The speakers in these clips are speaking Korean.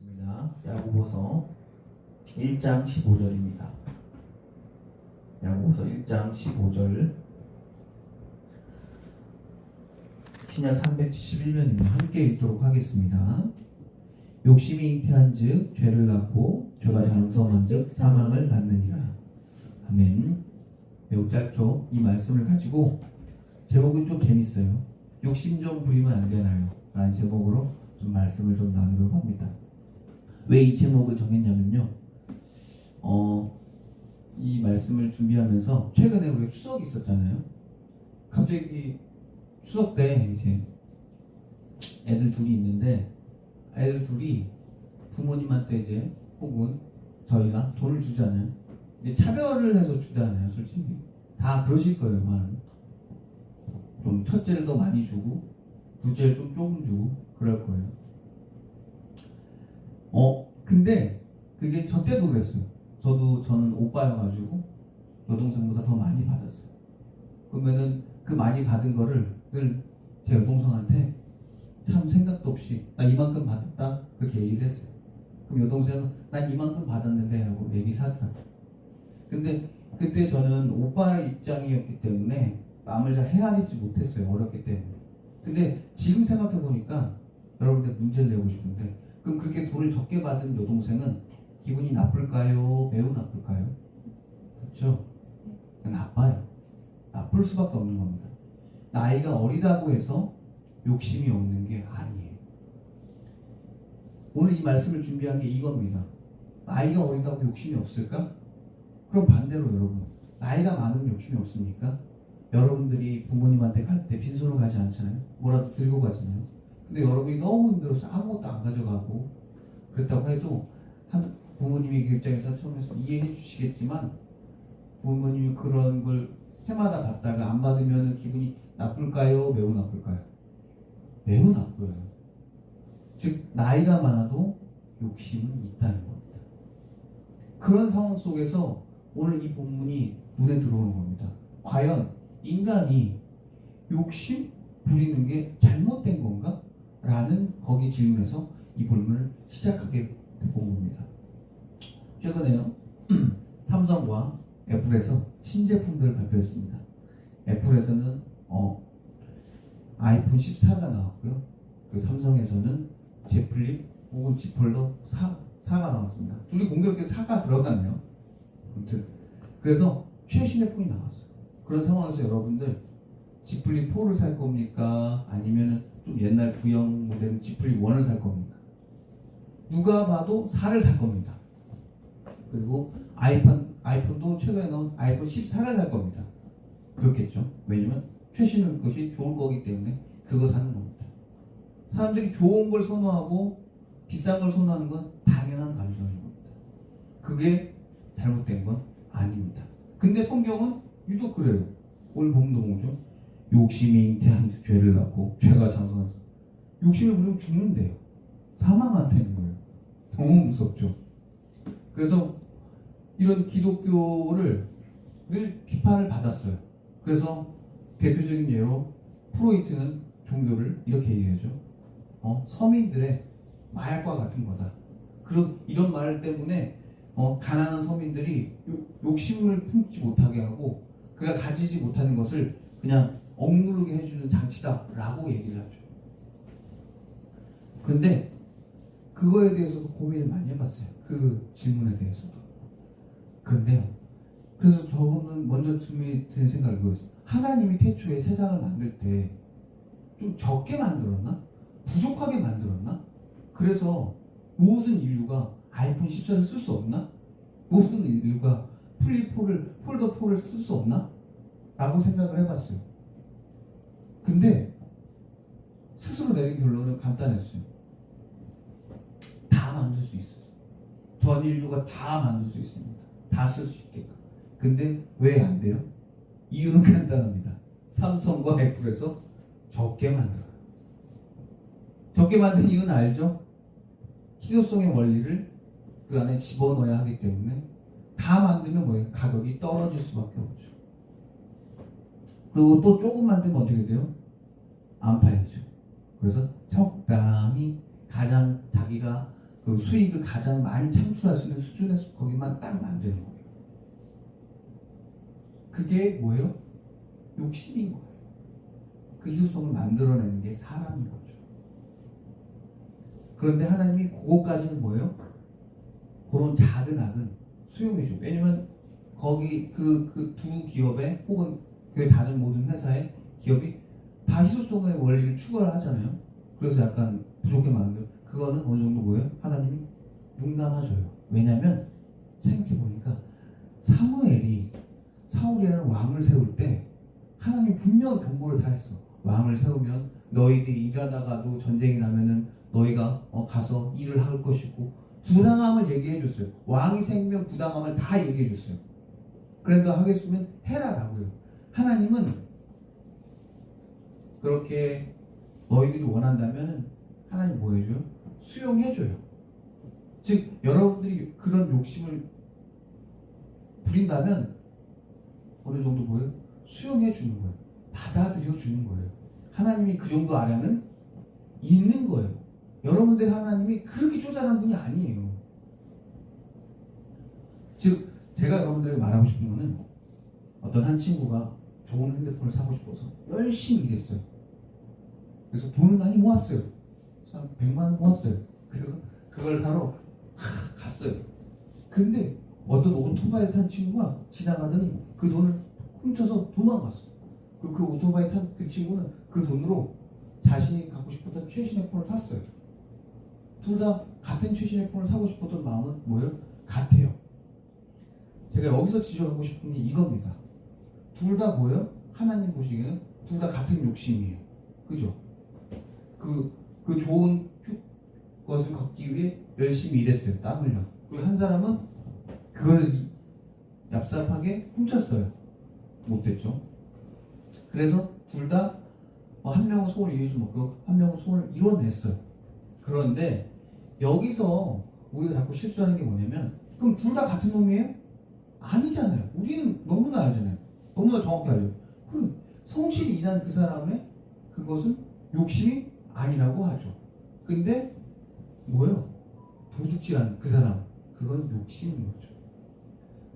보겠습니다. 야고보서 1장 15절입니다. 야고보서 1장 15절 신약 371면입니다. 함께 읽도록 하겠습니다. 욕심이 잉태한즉 죄를 낳고 죄가 장성한즉 사망을 낳느니라. 아멘. 매우 짧죠? 이 말씀을 가지고 제목은 좀 재밌어요. 욕심 좀 부리면 안 되나요? 라는 제목으로 좀 말씀을 좀 나누려고 합니다. 왜 이 제목을 정했냐면요. 이 말씀을 준비하면서 최근에 우리가 추석이 있었잖아요. 갑자기 추석 때 이제 애들 둘이 있는데 애들 둘이 부모님한테 이제 혹은 저희가 돈을 주잖아요. 근데 차별을 해서 주잖아요. 솔직히 다 그러실 거예요. 좀 첫째를 더 많이 주고 둘째를 좀 조금 주고 그럴 거예요. 근데 그게 저 때도 그랬어요. 저는 오빠여가지고 여동생보다 더 많이 받았어요. 그러면은 그 많이 받은 거를 늘 제 여동생한테 참 생각도 없이 나 이만큼 받았다 그렇게 얘기를 했어요. 그럼 여동생은 난 이만큼 받았는데 라고 얘기를 하더라고요. 근데 그때 저는 오빠의 입장이었기 때문에 남을 잘 헤아리지 못했어요. 어렸기 때문에. 근데 지금 생각해보니까 여러분들 문제를 내고 싶은데 그럼 그렇게 돈을 적게 받은 여동생은 기분이 나쁠까요? 매우 나쁠까요? 그렇죠? 나빠요. 나쁠 수밖에 없는 겁니다. 나이가 어리다고 해서 욕심이 없는 게 아니에요. 오늘 이 말씀을 준비한 게 이겁니다. 나이가 어리다고 욕심이 없을까? 그럼 반대로 여러분, 나이가 많으면 욕심이 없습니까? 여러분들이 부모님한테 갈 때 빈손으로 가지 않잖아요. 뭐라도 들고 가잖아요. 근데 여러분이 너무 힘들어서 아무것도 안 가져가고 그렇다고 해도 부모님이 그 입장에서 처음에서 이해해 주시겠지만 부모님이 그런 걸 해마다 받다가 안 받으면 기분이 나쁠까요? 매우 나쁠까요? 매우 나빠요. 즉 나이가 많아도 욕심은 있다는 겁니다. 그런 상황 속에서 오늘 이 본문이 눈에 들어오는 겁니다. 과연 인간이 욕심 부리는 게 잘못된 건가? 라는 거기 질문에서 이 본문을 시작하게 본 겁니다. 최근에요. 삼성과 애플에서 신제품들을 발표했습니다. 애플에서는 아이폰 14가 나왔고요. 그리고 삼성에서는 Z 플립 혹은 Z 폴더 4가 나왔습니다. 둘이 공교롭게 4가 들어가네요. 아무튼 그래서 최신의 폰이 나왔어요. 그런 상황에서 여러분들 Z 플립 4를 살 겁니까? 아니면 좀 옛날 구형 모델 Z 플립 1을 살 겁니까? 누가 봐도 4를 살 겁니다. 그리고 아이폰도 최근에 나온 아이폰 14를 살 겁니다. 그렇겠죠. 왜냐면 최신의 것이 좋을 거기 때문에 그거 사는 겁니다. 사람들이 좋은 걸 선호하고 비싼 걸 선호하는 건 당연한 감정인 겁니다. 그게 잘못된 건 아닙니다. 근데 성경은 유독 그래요. 오늘 본문도 보죠. 욕심이 잉태한 죄를 낳고 죄가 장성해서 욕심을 부리면 죽는데요. 사망한다는 거예요. 너무 무섭죠. 그래서 이런 기독교를 늘 비판을 받았어요. 그래서 대표적인 예로 프로이트는 종교를 이렇게 얘기하죠. 서민들의 마약과 같은 거다. 이런 말 때문에 가난한 서민들이 욕심을 품지 못하게 하고 그가 가지지 못하는 것을 그냥 억누르게 해주는 장치다라고 얘기를 하죠. 그런데 그거에 대해서도 고민을 많이 해봤어요. 그 질문에 대해서도. 그런데요. 그래서 저는 먼저 드는 생각이 이거였어요. 하나님이 태초에 세상을 만들 때 좀 적게 만들었나? 부족하게 만들었나? 그래서 모든 인류가 아이폰 14를 쓸 수 없나? 모든 인류가 폴더 4를 쓸 수 없나? 라고 생각을 해봤어요. 근데 스스로 내린 결론은 간단했어요. 다 만들 수 있어요. 전 인류가 다 만들 수 있습니다. 다 쓸 수 있게끔. 근데 왜 안 돼요? 이유는 간단합니다. 삼성과 애플에서 적게 만들어요. 적게 만든 이유는 알죠? 희소성의 원리를 그 안에 집어넣어야 하기 때문에 다 만들면 뭐예요? 가격이 떨어질 수밖에 없죠. 그리고 또 조금 만들면 어떻게 돼요? 안 팔리죠. 그래서 적당히 가장 자기가 그 수익을 가장 많이 창출할 수 있는 수준에서 거기만 딱 만드는 거예요. 그게 뭐예요? 욕심인 거예요. 그 희소성을 만들어내는 게 사람인 거죠. 그런데 하나님이 그것까지는 뭐예요? 그런 작은 악은 수용해줘. 왜냐면 거기 그 두 기업에 혹은 그 다른 모든 회사의 기업이 다 희소성의 원리를 추구를 하잖아요. 그래서 약간 부족해 만들 그거는 어느 정도 뭐예요? 하나님이 융감하줘요. 왜냐면 생각해 보니까 사무엘이 사울이라는 왕을 세울 때 하나님이 분명히 경고를 다 했어. 왕을 세우면 너희들이 일하다가도 전쟁이 나면은 너희가 가서 일을 할 것이고 부당함을 얘기해 줬어요. 왕이 생기면 부당함을 다 얘기해 줬어요. 그런데 하겠으면 해라라고요. 하나님은 그렇게 너희들이 원한다면 하나님 뭐 해줘요? 수용해줘요. 즉 여러분들이 그런 욕심을 부린다면 어느 정도 뭐예요? 수용해주는 거예요. 받아들여주는 거예요. 하나님이 그 정도 아량은 있는 거예요. 여러분들 하나님이 그렇게 쪼잔한 분이 아니에요. 즉 제가 여러분들에게 말하고 싶은 거는 어떤 한 친구가 좋은 핸드폰을 사고 싶어서 열심히 일했어요. 그래서 돈을 많이 모았어요. 100만 원 모았어요. 그래서 그걸 사러 갔어요. 근데 어떤 오토바이 탄 친구가 지나가더니 그 돈을 훔쳐서 도망갔어. 그리고 그 오토바이 탄 그 친구는 그 돈으로 자신이 갖고 싶었던 최신의 폰을 샀어요. 둘 다 같은 최신의 폰을 사고 싶었던 마음은 뭐예요? 같아요. 제가 여기서 지적하고 싶은 게 이겁니다. 둘 다 뭐예요? 하나님 보시기에는 둘 다 같은 욕심이에요. 그죠? 그 좋은 것을 걷기 위해 열심히 일했어요. 땀 흘려. 그리고 한 사람은 그것을 얍삽하게 훔쳤어요. 못됐죠. 그래서 둘 다 한 명은 소원을 이루지 못하고 한 명은 소원을 이뤄냈어요. 그런데 여기서 우리가 자꾸 실수하는 게 뭐냐면 그럼 둘 다 같은 놈이에요? 아니잖아요. 우리는 너무나 알잖아요. 너무나 정확히 알죠. 그럼 성실히 일한 그 사람의 그것은 욕심이 아니라고 하죠. 근데 뭐예요? 도둑질하는 그 사람 그건 욕심인 거죠.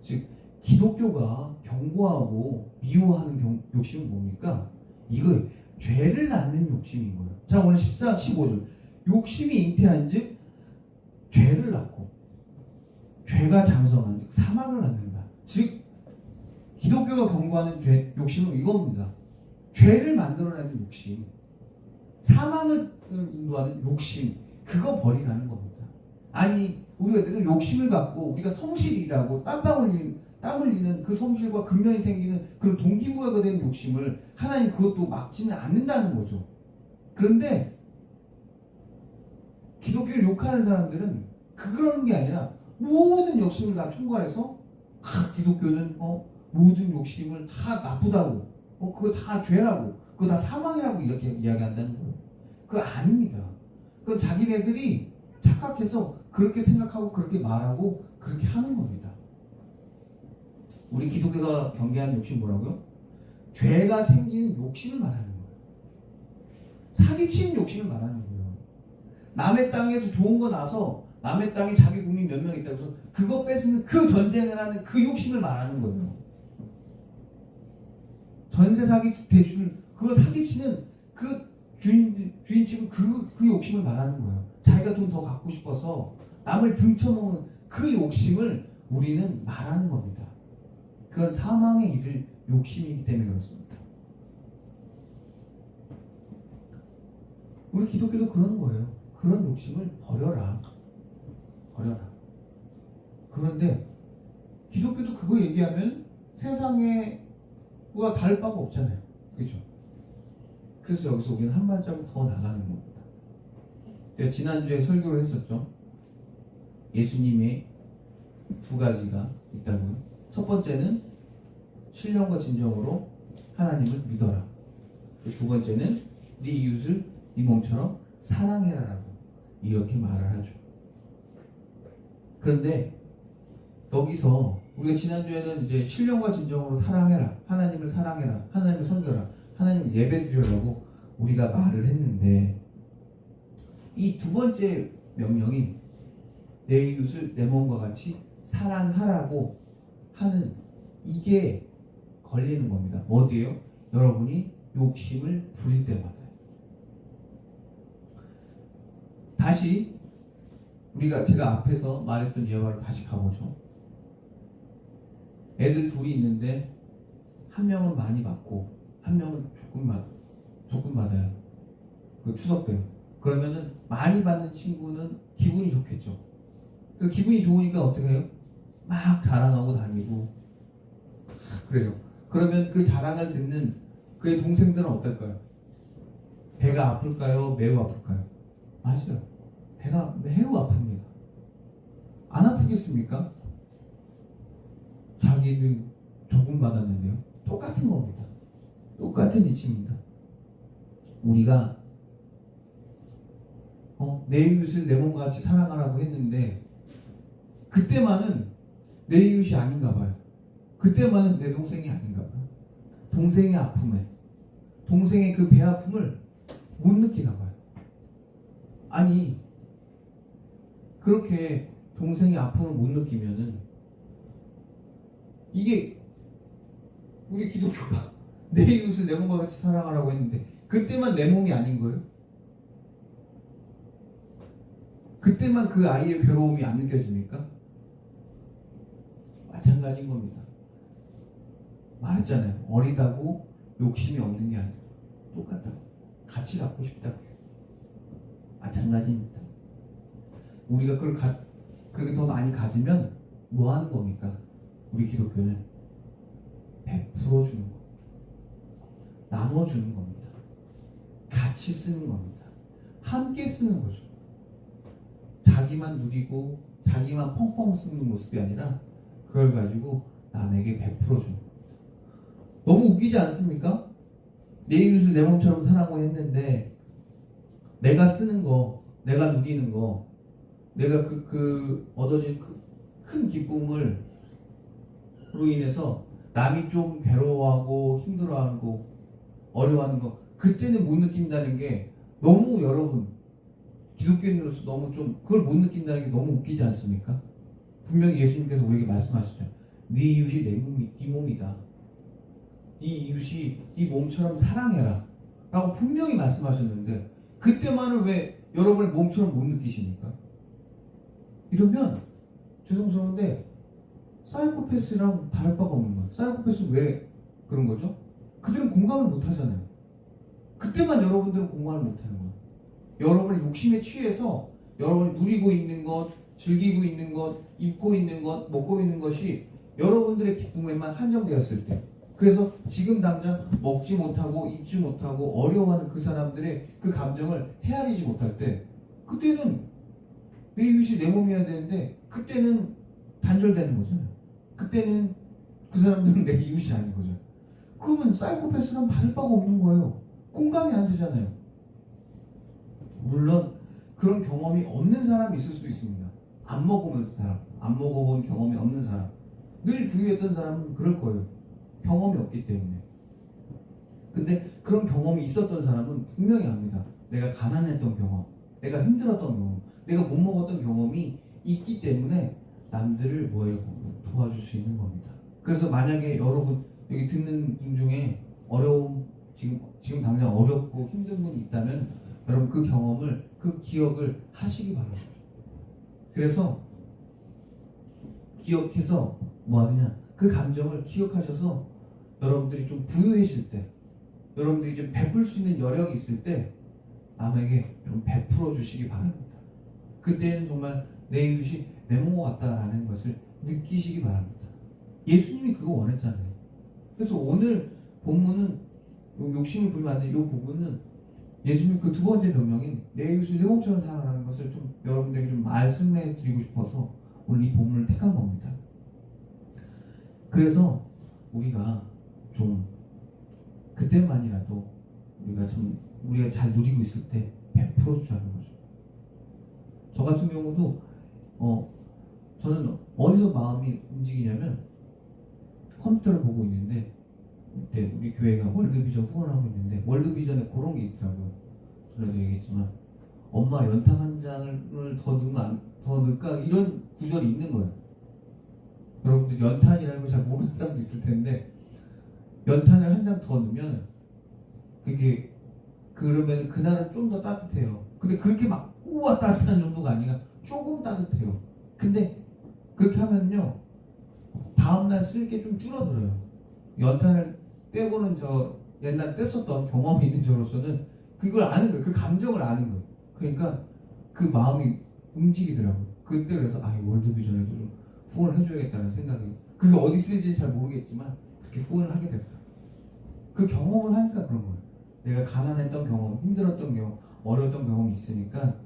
즉 기독교가 경고하고 미워하는 욕심은 뭡니까? 이거 죄를 낳는 욕심인 거예요. 자 오늘 14, 15절 욕심이 잉태한 즉 죄를 낳고 죄가 장성한 즉 사망을 낳는다. 즉 기독교가 경고하는 욕심은 이겁니다. 죄를 만들어내는 욕심, 사망을 인도하는 욕심, 그거 버리라는 겁니다. 아니 우리가 늘 욕심을 갖고 우리가 성실히 일하고 땀 흘리는 그 성실과 근면이 생기는 그런 동기부여가 되는 욕심을 하나님 그것도 막지는 않는다는 거죠. 그런데 기독교를 욕하는 사람들은 그런 게 아니라 모든 욕심을 다 총괄해서 기독교는 모든 욕심을 다 나쁘다고 그거 다 죄라고 그거 다 사망이라고 이렇게 이야기한다는 거예요. 그거 아닙니다. 그건 자기네들이 착각해서 그렇게 생각하고 그렇게 말하고 그렇게 하는 겁니다. 우리 기독교가 경계하는 욕심 뭐라고요? 죄가 생기는 욕심을 말하는 거예요. 사기치는 욕심을 말하는 거예요. 남의 땅에서 좋은 거 나서 남의 땅에 자기 국민 몇 명 있다고 해서 그거 뺏으면 그 전쟁을 하는 그 욕심을 말하는 거예요. 전세 사기 대출 그걸 사기치는 그 주인집은 그 욕심을 말하는 거예요. 자기가 돈 더 갖고 싶어서 남을 등쳐먹는 그 욕심을 우리는 말하는 겁니다. 그건 사망에 이를 욕심이기 때문에 그렇습니다. 우리 기독교도 그런 거예요. 그런 욕심을 버려라. 그런데 기독교도 그거 얘기하면 세상에 뭐가 다를 바가 없잖아요. 그렇죠? 그래서 여기서 우리는 한 발자국 더 나가는 겁니다. 제가 지난주에 설교를 했었죠. 예수님의 두 가지가 있다고요. 첫 번째는 신령과 진정으로 하나님을 믿어라. 두 번째는 네 이웃을 네 몸처럼 사랑해라라고 이렇게 말을 하죠. 그런데 여기서 우리가 지난주에는 이제 신령과 진정으로 사랑해라, 하나님을 사랑해라, 하나님을 섬겨라, 하나님을 예배드리라고 우리가 말을 했는데 이 두 번째 명령이 내 이웃을 내 몸과 같이 사랑하라고 하는 이게 걸리는 겁니다. 어디에요? 여러분이 욕심을 부릴 때마다. 다시 제가 앞에서 말했던 예화로 다시 가보죠. 애들 둘이 있는데 한 명은 많이 받고 한 명은 조금 받아요. 그 추석때요. 그러면은 많이 받는 친구는 기분이 좋겠죠. 그 기분이 좋으니까 어떻게 해요? 막 자랑하고 다니고 그래요. 그러면 그 자랑을 듣는 그의 동생들은 어떨까요? 배가 아플까요? 매우 아플까요? 맞아요. 배가 매우 아픕니다. 안 아프겠습니까? 자기는 조금 받았는데요. 똑같은 겁니다. 똑같은 이치입니다. 우리가 내 이웃을 내 몸과 같이 사랑하라고 했는데 그때만은 내 이웃이 아닌가 봐요. 그때만은 내 동생이 아닌가 봐요. 동생의 아픔에, 동생의 그 배 아픔을 못 느끼나 봐요. 아니, 그렇게 동생의 아픔을 못 느끼면은 이게 우리 기독교가 내 이웃을 내 몸과 같이 사랑하라고 했는데 그때만 내 몸이 아닌 거예요? 그때만 그 아이의 괴로움이 안 느껴집니까? 마찬가지인 겁니다. 말했잖아요. 어리다고 욕심이 없는 게 아니라 똑같다고. 같이 갖고 싶다고. 마찬가지입니다. 우리가 그렇게 더 많이 가지면 뭐 하는 겁니까? 우리 기독교는 베풀어 주는 겁니다. 나눠주는 겁니다. 같이 쓰는 겁니다. 함께 쓰는 거죠. 자기만 누리고 자기만 펑펑 쓰는 모습이 아니라 그걸 가지고 남에게 베풀어 주는 겁니다. 너무 웃기지 않습니까? 내 이웃을 내 몸처럼 사랑하고 했는데 내가 쓰는 거, 내가 누리는 거, 내가 얻어진 큰 기쁨을 로 인해서 남이 좀 괴로워하고 힘들어하고 어려워하는 거 그때는 못 느낀다는 게 너무 여러분 기독교인으로서 너무 좀 그걸 못 느낀다는 게 너무 웃기지 않습니까? 분명히 예수님께서 우리에게 말씀하시죠. 네 이웃이 네 몸이다. 네 이웃이 네 몸처럼 사랑해라 라고 분명히 말씀하셨는데 그때만은 왜 여러분의 몸처럼 못 느끼십니까? 이러면 죄송스러운데 사이코패스랑 다를 바가 없는 거예요. 사이코패스는 왜 그런 거죠? 그들은 공감을 못 하잖아요. 그때만 여러분들은 공감을 못 하는 거예요. 여러분의 욕심에 취해서 여러분이 누리고 있는 것, 즐기고 있는 것, 입고 있는 것, 먹고 있는 것이 여러분들의 기쁨에만 한정되었을 때 그래서 지금 당장 먹지 못하고 입지 못하고 어려워하는 그 사람들의 그 감정을 헤아리지 못할 때 그때는 내 이웃이 내 몸이어야 되는데 그때는 단절되는 거잖아요. 그때는 그 사람들은 내 이웃이 아닌 거죠. 그러면 사이코패스랑 다를 바가 없는 거예요. 공감이 안 되잖아요. 물론 그런 경험이 없는 사람이 있을 수도 있습니다. 안 먹어본 사람, 안 먹어본 경험이 없는 사람, 늘 부유했던 사람은 그럴 거예요. 경험이 없기 때문에. 근데 그런 경험이 있었던 사람은 분명히 압니다. 내가 가난했던 경험, 내가 힘들었던 경험, 내가 못 먹었던 경험이 있기 때문에 남들을 도와줄 수 있는 겁니다. 그래서 만약에 여러분 여기 듣는 분 중에 지금 당장 어렵고 힘든 분이 있다면 여러분 그 경험을 그 기억을 하시기 바랍니다. 그래서 기억해서 뭐 하느냐 그 감정을 기억하셔서 여러분들이 좀 부유해질 때 여러분들이 좀 베풀 수 있는 여력이 있을 때 남에게 좀 베풀어 주시기 바랍니다. 그때는 정말 내 이웃이 내 몸 같다라는 것을 느끼시기 바랍니다. 예수님이 그거 원했잖아요. 그래서 오늘 본문은 욕심을 부리면 안 되는 이 부분은 예수님 그 두 번째 변명인 내 이웃을 내 몸처럼 사랑하는 것을 좀 여러분들에게 좀 말씀해 드리고 싶어서 오늘 이 본문을 택한 겁니다. 그래서 우리가 좀 그때만이라도 우리가 잘 누리고 있을 때 베풀어 주자는 거죠. 저 같은 경우도 저는 어디서 마음이 움직이냐면 컴퓨터를 보고 있는데 그때 우리 교회가 월드비전 후원하고 있는데 월드비전에 그런 게 있더라고요. 전에도 얘기했지만 엄마 연탄 한 장을 더 더 넣을까 이런 구절이 있는 거예요. 여러분들 연탄이라는 걸 잘 모르는 사람도 있을 텐데 연탄을 한 장 더 넣으면 그게 그러면 그날은 좀 더 따뜻해요. 근데 그렇게 막 우와 따뜻한 정도가 아니라 조금 따뜻해요. 근데 그렇게 하면요 다음날 쓸 게 좀 줄어들어요. 연탄을 떼고는 저 옛날에 뗐었던 경험이 있는 저로서는 그걸 아는 거예요. 그 감정을 아는 거예요. 그러니까 그 마음이 움직이더라고요. 그때 그래서 이 월드비전에도 좀 후원을 해줘야겠다는 생각이, 그게 어디 쓰일지는 잘 모르겠지만 그렇게 후원을 하게 되더라고요. 그 경험을 하니까 그런 거예요. 내가 가난했던 경험, 힘들었던 경험, 어려웠던 경험이 있으니까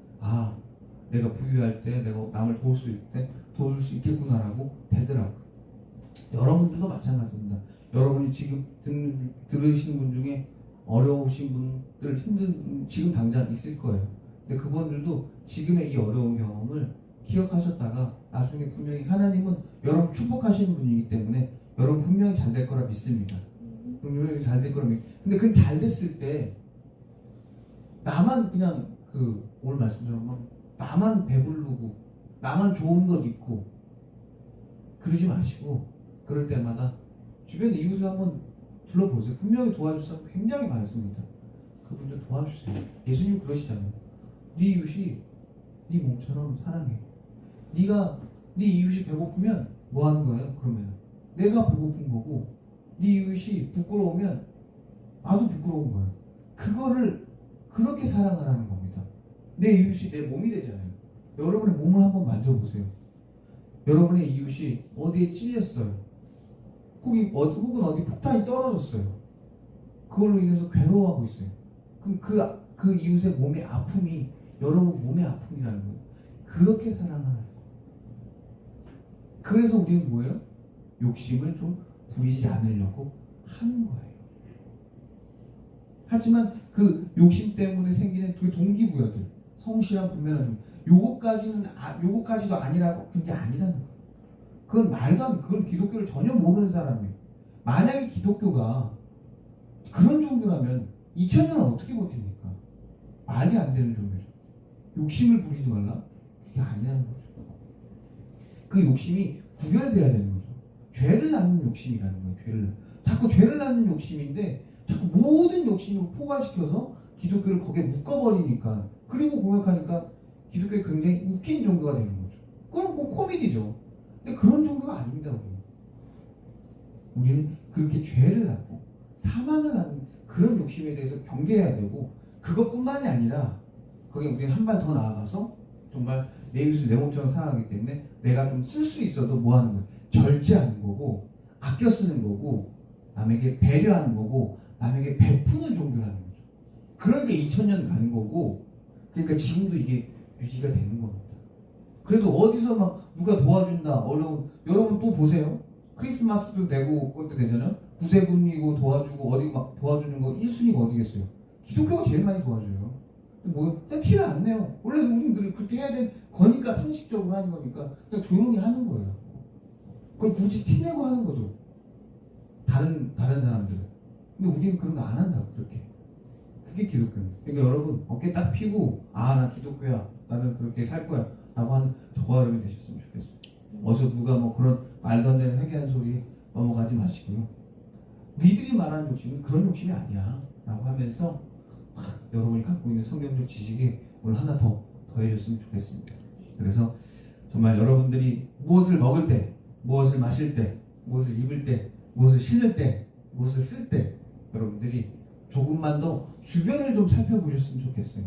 내가 부유할 때 내가 남을 도울 수 있겠구나라고 되더라고요. 여러분들도 마찬가지입니다. 여러분이 지금 들으시는 분 중에 어려우신 분들, 힘든 지금 당장 있을 거예요. 근데 그분들도 지금의 이 어려운 경험을 기억하셨다가 나중에 분명히 하나님은 여러분 축복하시는 분이기 때문에 여러분 분명히 잘 될 거라 믿습니다. 분명히 잘 될 거라 믿습니다. 근데 그건 잘 됐을 때 나만 그냥 오늘 말씀처럼 나만 배부르고 나만 좋은 것 있고 그러지 마시고 그럴 때마다 주변 이웃을 한번 둘러보세요. 분명히 도와줄 사람 굉장히 많습니다. 그분들 도와주세요. 예수님 그러시잖아요. 네 이웃이 네 몸처럼 사랑해. 네 이웃이 배고프면 뭐 하는 거예요? 그러면 내가 배고픈 거고 네 이웃이 부끄러우면 나도 부끄러운 거예요. 그거를 그렇게 사랑하라는 겁니다. 내 이웃이 내 몸이 되잖아요. 여러분의 몸을 한번 만져보세요. 여러분의 이웃이 어디에 찔렸어요. 혹은 어디 폭탄이 떨어졌어요. 그걸로 인해서 괴로워하고 있어요. 그럼 그 이웃의 몸의 아픔이 여러분 몸의 아픔이라는 거예요. 그렇게 사랑하는 거예요. 그래서 우리는 뭐예요? 욕심을 좀 부리지 않으려고 하는 거예요. 하지만 그 욕심 때문에 생기는 그 동기부여들, 성실한 분명한 요거까지도 아니라고 그게 아니라는 거예요. 그건 말도 안 돼. 그건 기독교를 전혀 모르는 사람이에요. 만약에 기독교가 그런 종교라면 2000년은 어떻게 버팁니까? 말이 안 되는 종교죠. 욕심을 부리지 말라? 그게 아니라는 거죠. 그 욕심이 구별돼야 되는 거죠. 죄를 낳는 욕심이라는 거예요. 자꾸 죄를 낳는 욕심인데 자꾸 모든 욕심을 포괄시켜서 기독교를 거기에 묶어버리니까, 그리고 공격하니까 기독교가 굉장히 웃긴 종교가 되는 거죠. 그건 꼭 코미디죠. 근데 그런 종교가 아닙니다. 우리는 그렇게 죄를 낳고 사망을 낳는 그런 욕심에 대해서 경계해야 되고, 그것뿐만이 아니라 거기에 우리는 한 발 더 나아가서 정말 내 이웃을 내 몸처럼 사랑하기 때문에 내가 좀 쓸 수 있어도 뭐 하는 거예요? 절제하는 거고, 아껴 쓰는 거고, 남에게 배려하는 거고, 남에게 베푸는 종교라는 거죠. 그러니까 2000년 가는 거고, 그러니까 지금도 이게 유지가 되는 겁니다. 그래도 어디서 막 누가 도와준다, 어려운, 여러분 또 보세요. 크리스마스도 되고 그것도 되잖아요. 구세군이고 도와주고 어디 막 도와주는 거 1순위가 어디겠어요? 기독교가 제일 많이 도와줘요. 그냥 티를 안 내요. 원래 우리는 그렇게 해야 된 거니까, 상식적으로 하는 거니까 그냥 조용히 하는 거예요. 그걸 굳이 티내고 하는 거죠. 다른 사람들은. 근데 우리는 그런 거 안 한다고, 그렇게. 그게 기독교입니다. 그러니까 여러분 어깨 딱 펴고 나 기독교야, 나는 그렇게 살 거야 라고 하는 저와 여러분이 되셨으면 좋겠어요. 어서 누가 뭐 그런 말도 안 되는 회개한 소리 넘어가지 마시고요. 니들이 말하는 욕심은 그런 욕심이 아니야 라고 하면서 여러분이 갖고 있는 성경적 지식이 오늘 하나 더 더해졌으면 좋겠습니다. 그래서 정말 여러분들이 무엇을 먹을 때, 무엇을 마실 때, 무엇을 입을 때, 무엇을 신을 때, 무엇을 쓸 때 여러분들이 조금만 더 주변을 좀 살펴보셨으면 좋겠어요.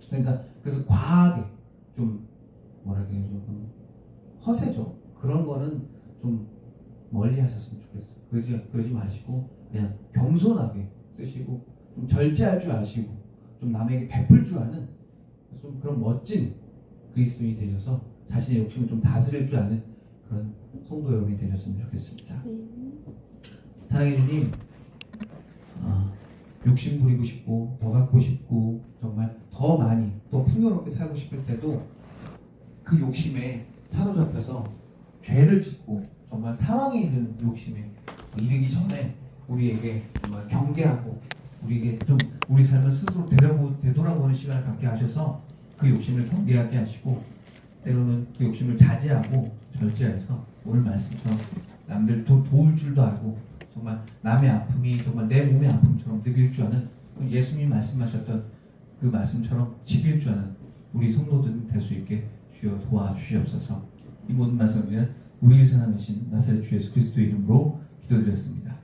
그러니까 그래서 과하게 좀 좀 허세죠. 그런 거는 좀 멀리 하셨으면 좋겠어요. 그러지 마시고 그냥 겸손하게 쓰시고, 좀 절제할 줄 아시고, 좀 남에게 베풀 줄 아는 좀 그런 멋진 그리스도인이 되셔서 자신의 욕심을 좀 다스릴 줄 아는 그런 성도 여러분이 되셨으면 좋겠습니다. 사랑해 주님, 욕심 부리고 싶고 더 갖고 싶고 정말 더 많이 더 풍요롭게 살고 싶을 때도 그 욕심에 사로잡혀서 죄를 짓고 정말 사망에 이르는 욕심에 이르기 전에 우리에게 정말 경계하고 우리에게 좀 우리 삶을 스스로 되돌아보는 시간을 갖게 하셔서 그 욕심을 경계하게 하시고 때로는 그 욕심을 자제하고 절제해서 오늘 말씀처럼 남들 도울 줄도 알고 정말 남의 아픔이 정말 내 몸의 아픔처럼 느낄 줄 아는 예수님이 말씀하셨던 그 말씀처럼 지킬 줄 아는 우리 성도들 될 수 있게 주여 도와주시옵소서. 이 모든 말씀을 우리를 사랑하신 나사렛 주 예수 그리스도의 이름으로 기도드렸습니다.